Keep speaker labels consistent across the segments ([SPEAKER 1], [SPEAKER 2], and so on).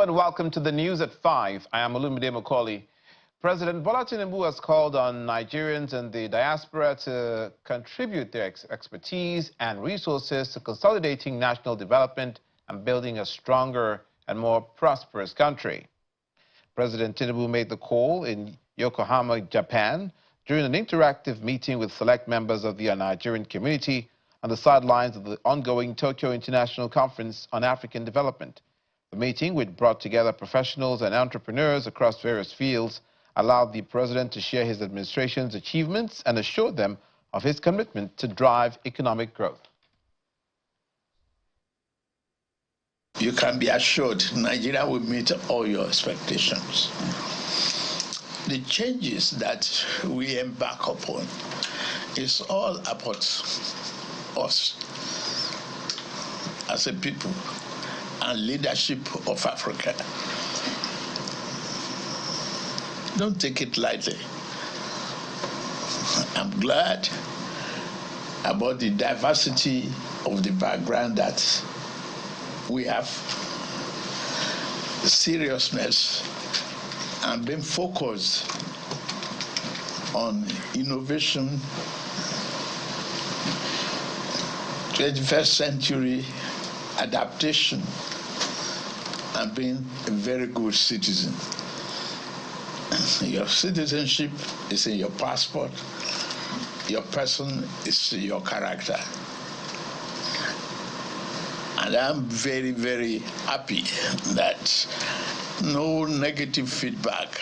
[SPEAKER 1] and welcome to the news at 5. I am Olumide Macaulay. President Bola Tinubu has called on Nigerians and the diaspora to contribute their expertise and resources to consolidating national development and building a stronger and more prosperous country. President Tinubu made the call in Yokohama, Japan, during an interactive meeting with select members of the Nigerian community on the sidelines of the ongoing Tokyo International Conference on African Development. The meeting, which brought together professionals and entrepreneurs across various fields, allowed the president to share his administration's achievements and assure them of his commitment to drive economic growth.
[SPEAKER 2] You can be assured Nigeria will meet all your expectations. The changes that we embark upon is all about us as a people and leadership of Africa. Don't take it lightly. I'm glad about the diversity of the background that we have, the seriousness and being focused on innovation, 21st century adaptation, and being a very good citizen. Your citizenship is in your passport. Your person is your character. And I'm very, very happy that no negative feedback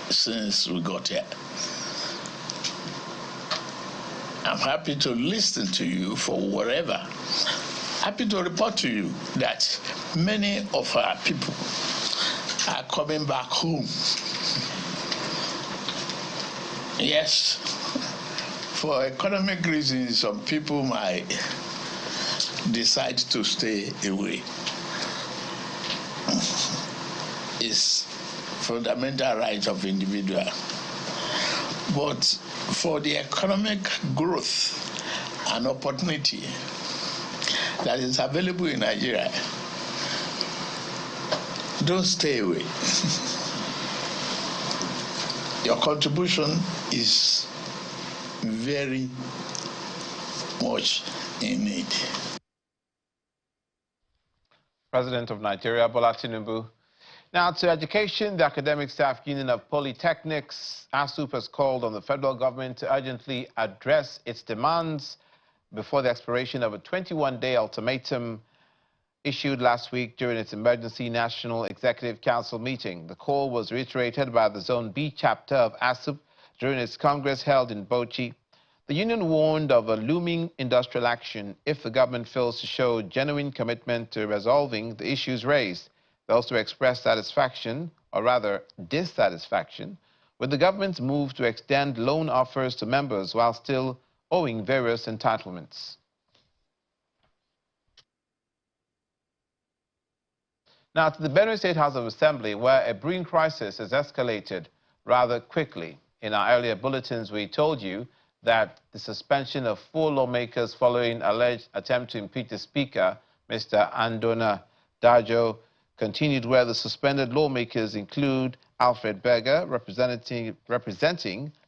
[SPEAKER 2] since we got here. I'm happy to listen to you for whatever. Happy to report to you that many of our people are coming back home. Yes, for economic reasons, some people might decide to stay away. It's fundamental right of individual. But for the economic growth and opportunity that is available in Nigeria, don't stay away. Your contribution is very much in need.
[SPEAKER 1] President of Nigeria, Bola Tinubu. Now to education, the Academic Staff Union of Polytechnics, ASUP, has called on the federal government to urgently address its demands before the expiration of a 21-day ultimatum issued last week during its emergency National Executive Council meeting. The call was reiterated by the Zone B chapter of ASUP during its Congress held in Bauchi. The union warned of a looming industrial action if the government fails to show genuine commitment to resolving the issues raised. They also expressed satisfaction, or rather dissatisfaction, with the government's move to extend loan offers to members while still owing various entitlements. Now to the Benue State House of Assembly, where a brewing crisis has escalated rather quickly. In our earlier bulletins, we told you that the suspension of 4 lawmakers following alleged attempt to impeach the Speaker, Mr. Andona Dajo, continued, where the suspended lawmakers include Alfred Berger, representing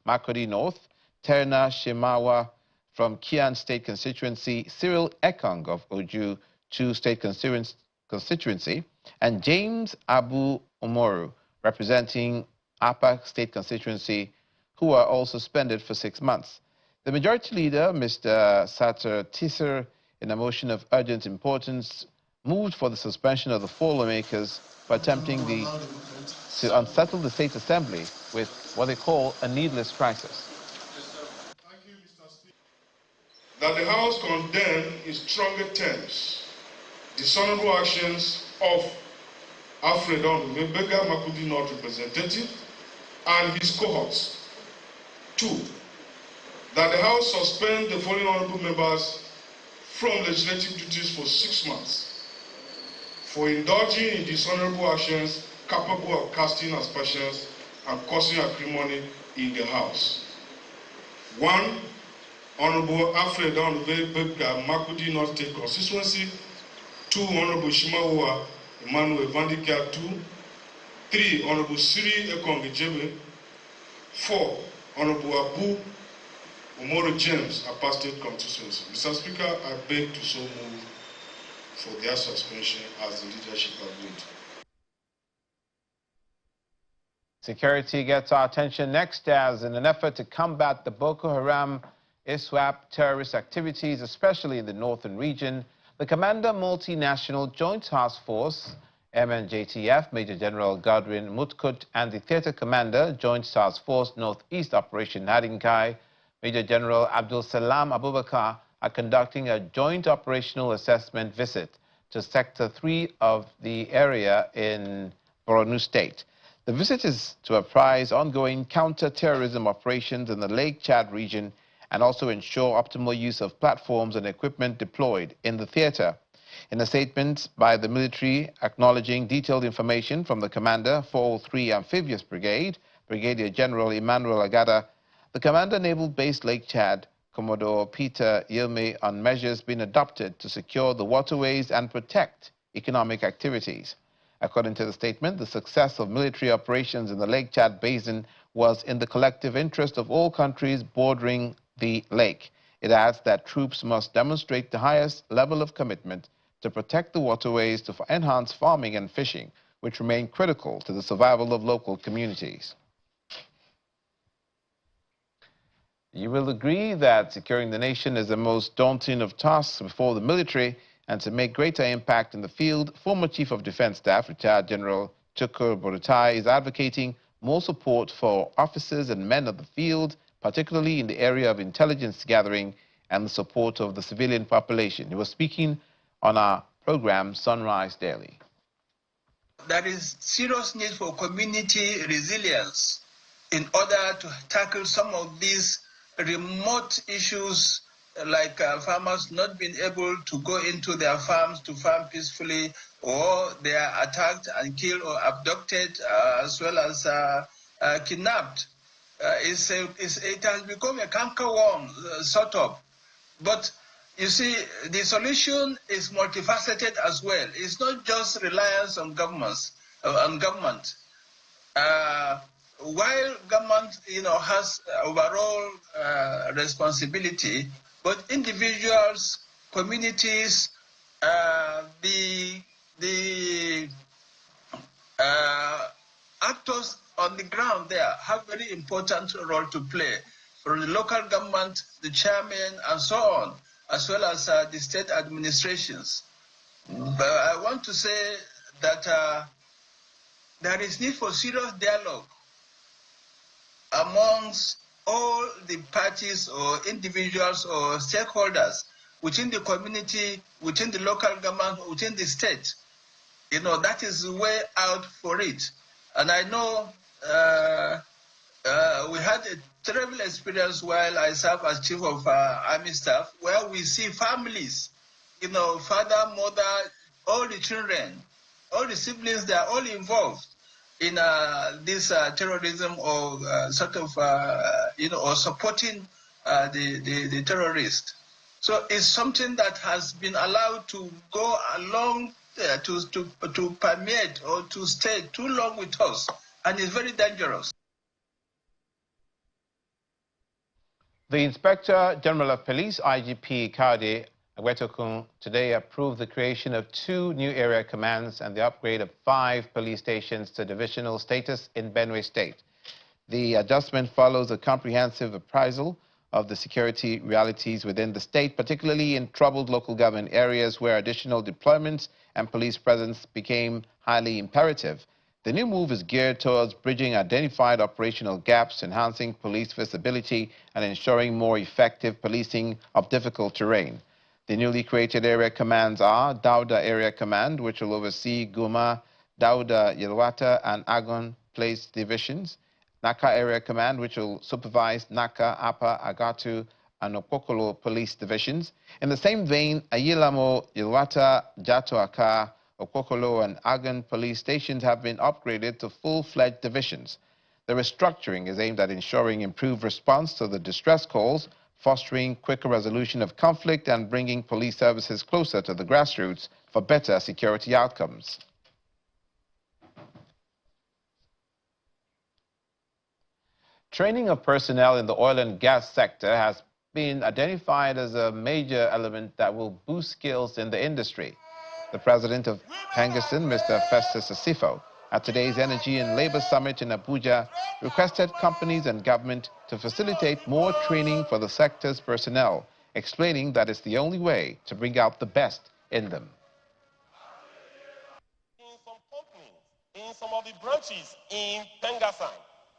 [SPEAKER 1] Makurdi North, Terna Shemawa from Kian State Constituency, Cyril Ekong of Oju 2 State Constituency, and James Abu Umoru, representing Apa State Constituency, who are all suspended for 6 months. The majority leader, Mr. Sater Tisser, in a motion of urgent importance, moved for the suspension of the 4 lawmakers for attempting to unsettle the State Assembly with what they call a needless crisis.
[SPEAKER 3] Thank you, Mr. Speaker. That the House condemn in stronger terms dishonorable actions of Alfred Mbega Makurdi North representative and his cohorts. 2, that the House suspend the following honorable members from legislative duties for 6 months for indulging in dishonorable actions capable of casting aspersions and causing acrimony in the House. 1, Honorable Alfred Mbega Makurdi North State Constituency. 2, Honorable Shimawa Emmanuel Vandikia 2, 3, Honorable Siri Ekongejebe, 4, Honorable Abu Omoro James, Apa State Constituency. Mr. Speaker, I beg to so move for their suspension as the leadership agreed.
[SPEAKER 1] Security gets our attention next as in an effort to combat the Boko Haram ASUP terrorist activities, especially in the northern region, the Commander Multinational Joint Task Force, MNJTF, Major General Godwin Mutkut, and the Theatre Commander, Joint Task Force Northeast Operation Hadinkai, Major General Abdul Salam Abubakar, are conducting a joint operational assessment visit to Sector 3 of the area in Borno State. The visit is to apprise ongoing counter-terrorism operations in the Lake Chad region and also ensure optimal use of platforms and equipment deployed in the theater. In a statement by the military acknowledging detailed information from the commander, 403 Amphibious Brigade, Brigadier General Emmanuel Agada, the commander Naval Base Lake Chad, Commodore Peter Yilme, on measures being adopted to secure the waterways and protect economic activities. According to the statement, the success of military operations in the Lake Chad Basin was in the collective interest of all countries bordering the lake. It adds that troops must demonstrate the highest level of commitment to protect the waterways to enhance farming and fishing, which remain critical to the survival of local communities. You will agree that securing the nation is the most daunting of tasks before the military, and to make greater impact in the field, former Chief of Defense Staff, retired General Chukur Borutai, is advocating more support for officers and men of the field, particularly in the area of intelligence gathering and the support of the civilian population. He was speaking on our program, Sunrise Daily.
[SPEAKER 4] There is serious need for community resilience in order to tackle some of these remote issues like farmers not being able to go into their farms to farm peacefully, or they are attacked and killed or abducted, as well as kidnapped. It has become a cankerworm, sort of. But you see, the solution is multifaceted as well. It's not just reliance on government. While government, has overall responsibility, but individuals, communities, the actors on the ground there have very important role to play. From the local government, the chairman, and so on, as well as the state administrations. But I want to say that there is need for serious dialogue amongst all the parties or individuals or stakeholders within the community, within the local government, within the state. That is the way out for it. And I know we had a terrible experience while I served as Chief of Army Staff, where we see families, father, mother, all the children, all the siblings, they are all involved in this terrorism or or supporting the terrorists. So it's something that has been allowed to go along to permeate or to stay too long with us, and it's very dangerous.
[SPEAKER 1] The Inspector General of Police, IGP Kade Agwetokun, today approved the creation of 2 new area commands and the upgrade of 5 police stations to divisional status in Benue State. The adjustment follows a comprehensive appraisal of the security realities within the state, particularly in troubled local government areas where additional deployments and police presence became highly imperative. The new move is geared towards bridging identified operational gaps, enhancing police visibility, and ensuring more effective policing of difficult terrain. The newly created area commands are Dauda Area Command, which will oversee Guma, Dauda, Yelwata, and Agon Place divisions. Naka Area Command, which will supervise Naka, Apa, Agatu, and Okokolo police divisions. In the same vein, Ayilamo, Yelwata, Jato Aka, Okokolo, and Agon police stations have been upgraded to full-fledged divisions. The restructuring is aimed at ensuring improved response to the distress calls, fostering quicker resolution of conflict, and bringing police services closer to the grassroots for better security outcomes. Training of personnel in the oil and gas sector has been identified as a major element that will boost skills in the industry. The president of Henderson, Mr. Festus Asifo, at today's Energy and Labour Summit in Abuja, requested companies and government to facilitate more training for the sector's personnel, explaining that it's the only way to bring out the best in them.
[SPEAKER 5] In some companies, in some of the branches in Pengasang,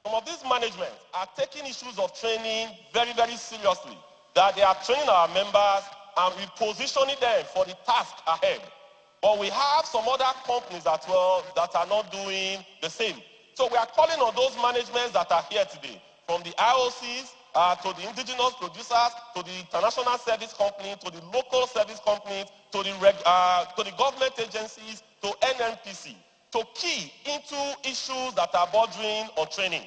[SPEAKER 5] some of these managements are taking issues of training very, very seriously. That they are training our members and repositioning them for the task ahead. But we have some other companies as well that are not doing the same. So we are calling on those managements that are here today, from the IOCs to the indigenous producers, to the international service company, to the local service companies, to the government agencies, to NNPC, to key into issues that are bordering on training.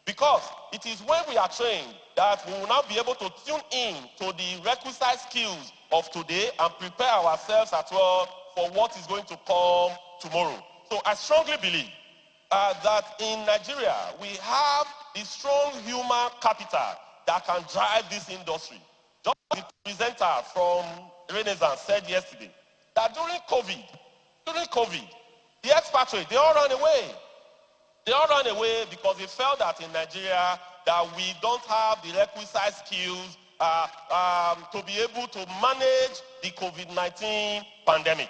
[SPEAKER 5] Because it is when we are trained that we will now be able to tune in to the requisite skills of today and prepare ourselves as well for what is going to come tomorrow. So I strongly believe that in Nigeria, we have the strong human capital that can drive this industry. Just the presenter from Renaissance said yesterday that during COVID, the expatriates, they all ran away. They all ran away because they felt that in Nigeria that we don't have the requisite skills to be able to manage the COVID-19 pandemic.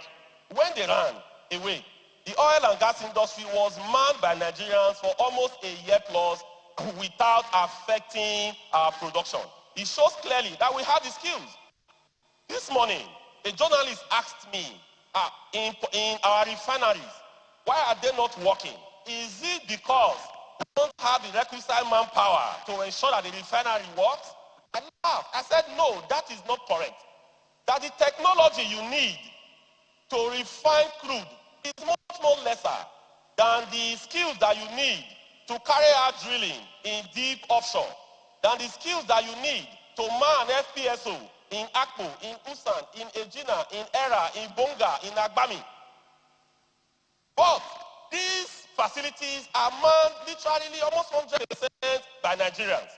[SPEAKER 5] When they ran away, the oil and gas industry was manned by Nigerians for almost a year plus without affecting our production. It shows clearly that we have the skills. This morning, a journalist asked me in our refineries, why are they not working? Is it because we don't have the requisite manpower to ensure that the refinery works? I laughed. I said, no, that is not correct. That the technology you need to refine crude is much more lesser than the skills that you need to carry out drilling in deep offshore, than the skills that you need to man FPSO in Akpo, in Usan, in Ejina, in Era, in Bonga, in Agbami. But these facilities are manned literally almost 100% by Nigerians.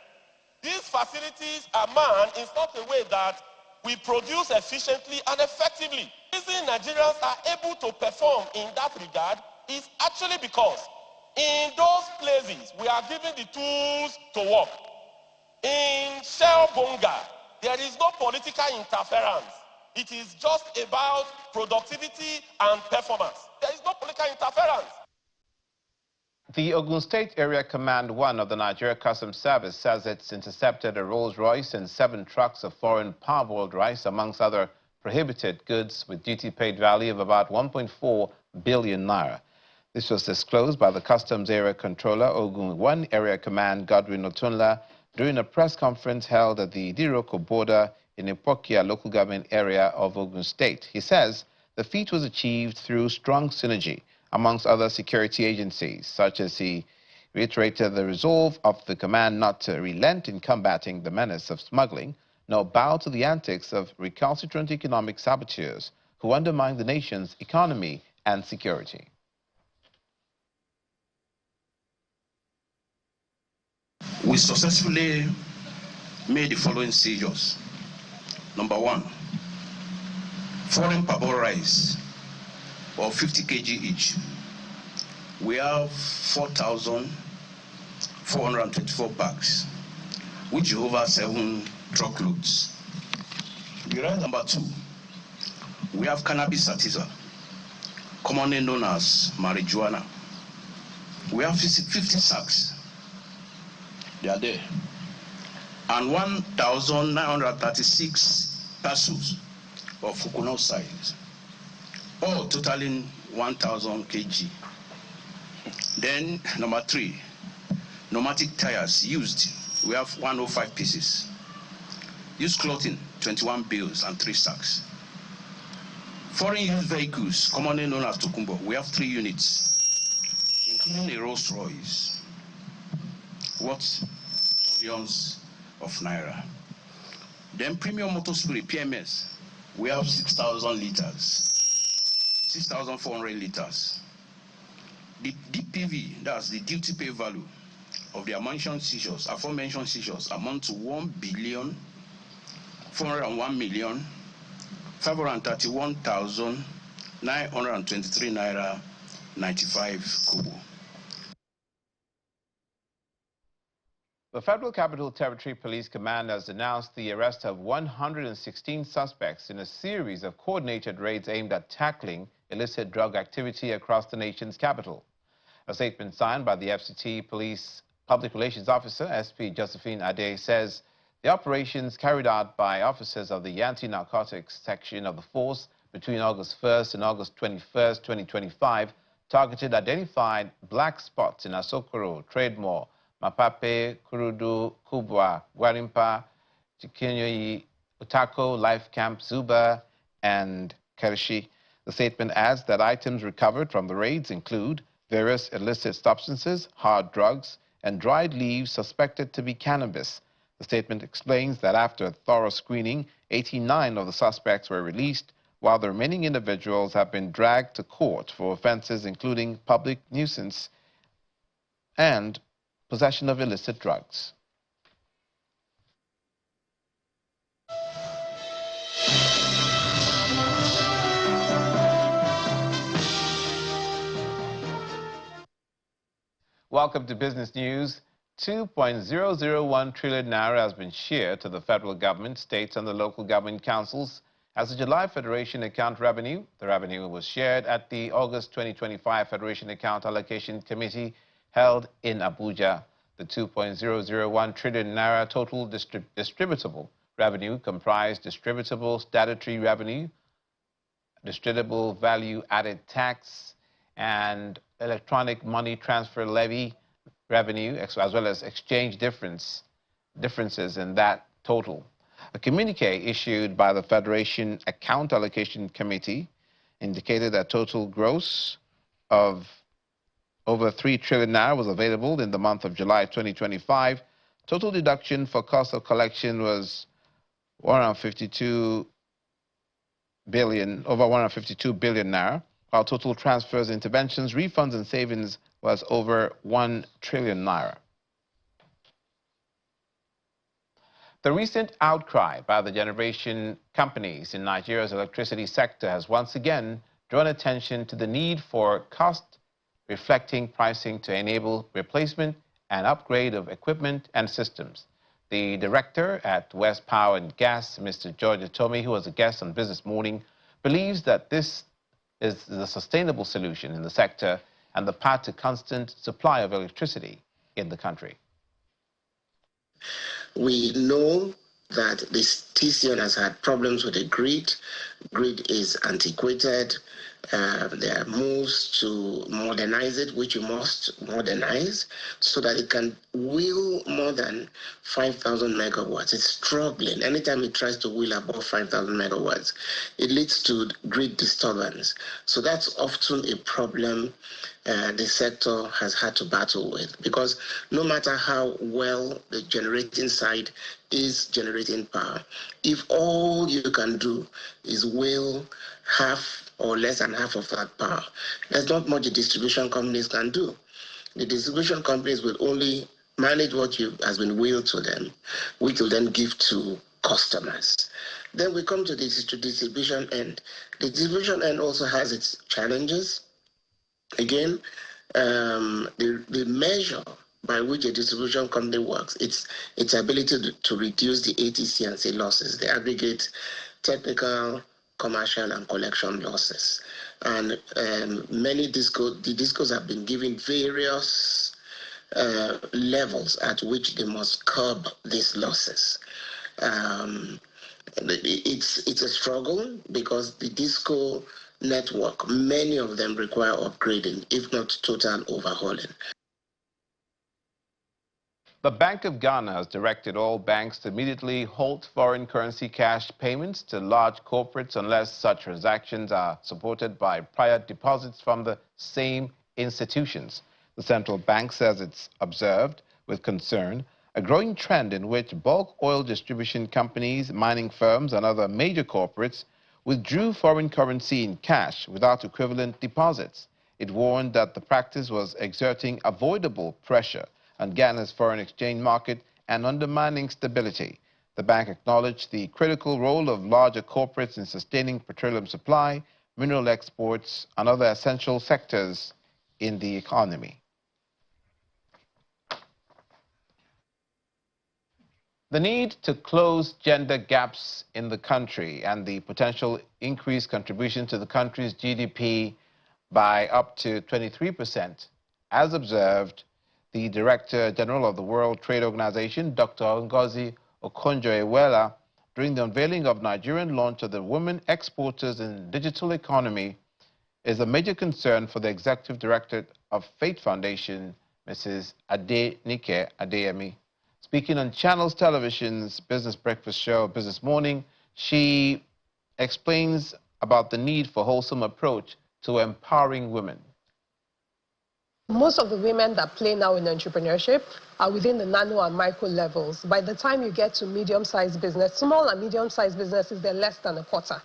[SPEAKER 5] These facilities are manned in such a way that we produce efficiently and effectively. The reason Nigerians are able to perform in that regard is actually because in those places we are given the tools to work. In Shell Bonga, there is no political interference. It is just about productivity and performance. There is no political interference.
[SPEAKER 1] The Ogun State Area Command 1 of the Nigeria Customs Service says it's intercepted a Rolls-Royce and 7 trucks of foreign parboiled rice, amongst other prohibited goods, with duty-paid value of about 1.4 billion naira. This was disclosed by the Customs Area Controller, Ogun 1 Area Command, Godwin Otunla, during a press conference held at the Idiroko border in Ipokia local government area of Ogun State. He says the feat was achieved through strong synergy amongst other security agencies, such as he reiterated the resolve of the command not to relent in combating the menace of smuggling, nor bow to the antics of recalcitrant economic saboteurs who undermine the nation's economy and security.
[SPEAKER 6] We successfully made the following seizures. Number 1, foreign parboiled rice, or 50 kg each. We have 4,424 bags, which is over 7 truckloads. Number 2, we have cannabis sativa, commonly known as marijuana. We have 50 sacks. They are there. And 1,936 parcels of coconut size, all totaling 1,000 kg. Then number 3, pneumatic tires used. We have 105 pieces. Used clothing, 21 bales and 3 sacks. Foreign used vehicles, commonly known as Tokumbo, we have 3 units, including a Rolls Royce, worth millions of naira. Then premium motor spirit, PMS, we have 6,000 liters, 6,400 liters. The DPV, that's the duty pay value of the aforementioned seizures amount to 1,401,531,923 naira 95 kobo.
[SPEAKER 1] The Federal Capital Territory Police Command has announced the arrest of 116 suspects in a series of coordinated raids aimed at tackling illicit drug activity across the nation's capital. A statement signed by the FCT Police Public Relations Officer, SP Josephine Ade, says the operations carried out by officers of the Anti-Narcotics Section of the force between August 1st and August 21st, 2025, targeted identified black spots in Asokoro, Trademore, Mapape, Kurudu, Kubwa, Gwarimpa, Chikinyoyi, Utako, Life Camp, Zuba, and Kerishi. The statement adds that items recovered from the raids include various illicit substances, hard drugs, and dried leaves suspected to be cannabis. The statement explains that after a thorough screening, 89 of the suspects were released, while the remaining individuals have been dragged to court for offenses including public nuisance and possession of illicit drugs. Welcome to Business News. 2.001 trillion naira has been shared to the federal government, states and the local government councils as the July Federation account revenue. The revenue was shared at the August 2025 Federation Account Allocation Committee held in Abuja. The 2.001 trillion naira total distributable revenue comprised distributable statutory revenue, distributable value-added tax, and electronic money transfer levy revenue, as well as exchange differences in that total. A communique issued by the Federation Account Allocation Committee indicated that total gross of over 3 trillion naira was available in the month of July 2025. Total deduction for cost of collection was over 152 billion naira, while total transfers, interventions, refunds, and savings was over 1 trillion naira. The recent outcry by the generation companies in Nigeria's electricity sector has once again drawn attention to the need for cost-reflecting pricing to enable replacement and upgrade of equipment and systems. The director at West Power and Gas, Mr. George Atomi, who was a guest on Business Morning, believes that this is the sustainable solution in the sector and the path to constant supply of electricity in the country.
[SPEAKER 7] We know that this TCN has had problems with the grid. Grid is antiquated. There are moves to modernize it, which you must modernize so that it can wheel more than 5,000 megawatts. It's struggling. Anytime it tries to wheel above 5,000 megawatts, it leads to grid disturbance. So that's often a problem the sector has had to battle with, because no matter how well the generating side is generating power, if all you can do is wheel half or less than half of that power, there's not much the distribution companies can do. The distribution companies will only manage what has been wheeled to them, which will then give to customers. Then we come to the distribution end. The distribution end also has its challenges. Again, the measure by which a distribution company works, its ability to reduce the ATC and C losses, the aggregate technical, commercial, and collection losses. And many discos have been given various levels at which they must curb these losses. It's a struggle because the disco network, many of them require upgrading, if not total overhauling.
[SPEAKER 1] The Bank of Ghana has directed all banks to immediately halt foreign currency cash payments to large corporates unless such transactions are supported by prior deposits from the same institutions. The central bank says it's observed with concern a growing trend in which bulk oil distribution companies, mining firms, and other major corporates withdrew foreign currency in cash without equivalent deposits. It warned that the practice was exerting avoidable pressure on Ghana's foreign exchange market and undermining stability. The bank acknowledged the critical role of larger corporates in sustaining petroleum supply, mineral exports, and other essential sectors in the economy. The need to close gender gaps in the country and the potential increased contribution to the country's GDP by up to 23%, as observed the Director General of the World Trade Organization, Dr. Ngozi Okonjo-Iweala, during the unveiling of Nigerian launch of the Women Exporters in Digital Economy, is a major concern for the Executive Director of Fate Foundation, Mrs. Adenike Adeyemi. Speaking on Channels Television's Business Breakfast show, Business Morning, she explains about the need for a wholesome approach to empowering women.
[SPEAKER 8] Most of the women that play now in entrepreneurship are within the nano and micro levels. By the time you get to medium-sized business, small and medium-sized businesses, they're less than a quarter.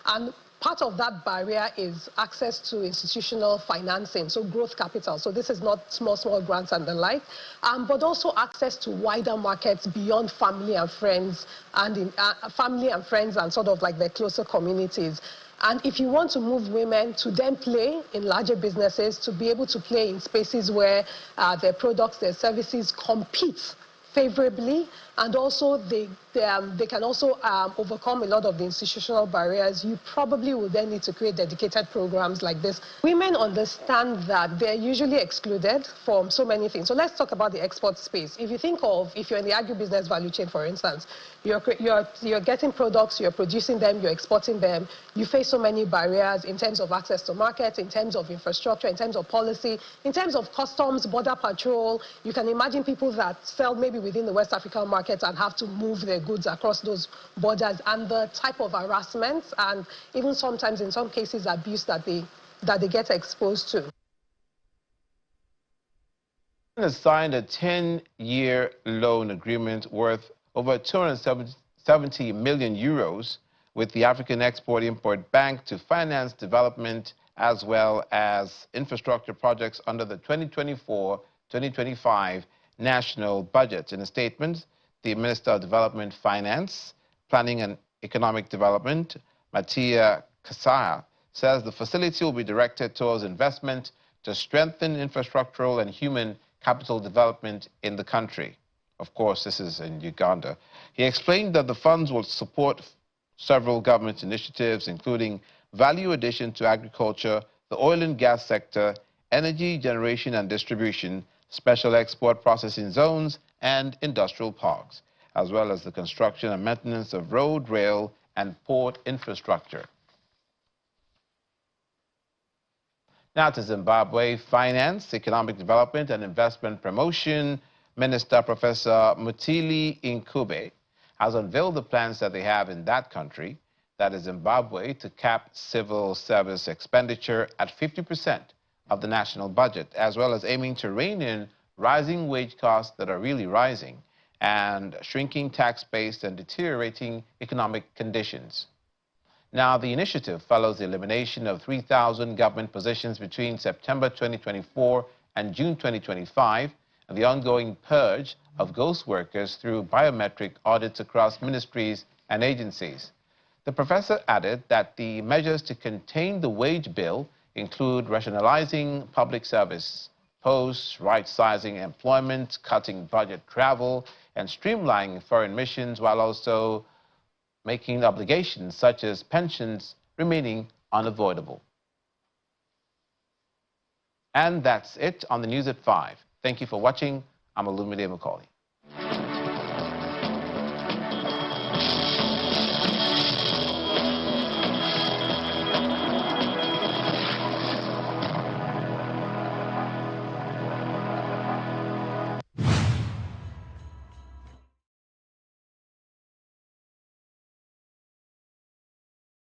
[SPEAKER 8] And part of that barrier is access to institutional financing, so growth capital. So this is not small grants and the like, but also access to wider markets beyond family and friends and sort of like their closer communities. And if you want to move women to then play in larger businesses, to be able to play in spaces where their products, their services compete favorably, and also they can also overcome a lot of the institutional barriers, you probably will then need to create dedicated programs like this. Women understand that they're usually excluded from so many things. So let's talk about the export space. If you think of, if you're in the agribusiness value chain, for instance, you're getting products, you're producing them, you're exporting them, you face so many barriers in terms of access to markets, in terms of infrastructure, in terms of policy, in terms of customs, border patrol. You can imagine people that sell maybe within the West African market and have to move their goods across those borders, and the type of harassment and even sometimes in some cases abuse that they get exposed to.
[SPEAKER 1] Has signed a 10-year loan agreement worth over 270 million euros with the African Export-Import Bank to finance development as well as infrastructure projects under the 2024-2025 national budget. In a statement, the Minister of Development, Finance, Planning and Economic Development, Matia Kasaya, says the facility will be directed towards investment to strengthen infrastructural and human capital development in the country. Of course, this is in Uganda. He explained that the funds will support several government initiatives, including value addition to agriculture, the oil and gas sector, energy generation and distribution, special export processing zones, and industrial parks, as well as the construction and maintenance of road, rail, and port infrastructure. Now to Zimbabwe. Finance, Economic Development and Investment Promotion Minister Professor Mutili Nkube has unveiled the plans that they have in that country, that is Zimbabwe, to cap civil service expenditure at 50% of the national budget, as well as aiming to rein in rising wage costs that are really rising and shrinking tax base and deteriorating economic conditions. Now, the initiative follows the elimination of 3,000 government positions between September 2024 and June 2025, and the ongoing purge of ghost workers through biometric audits across ministries and agencies. The professor added that the measures to contain the wage bill include rationalizing public service posts, right-sizing employment, cutting budget travel, and streamlining foreign missions, while also making obligations such as pensions remaining unavoidable. And that's it on the News at 5. Thank you for watching. I'm Olumide Macaulay.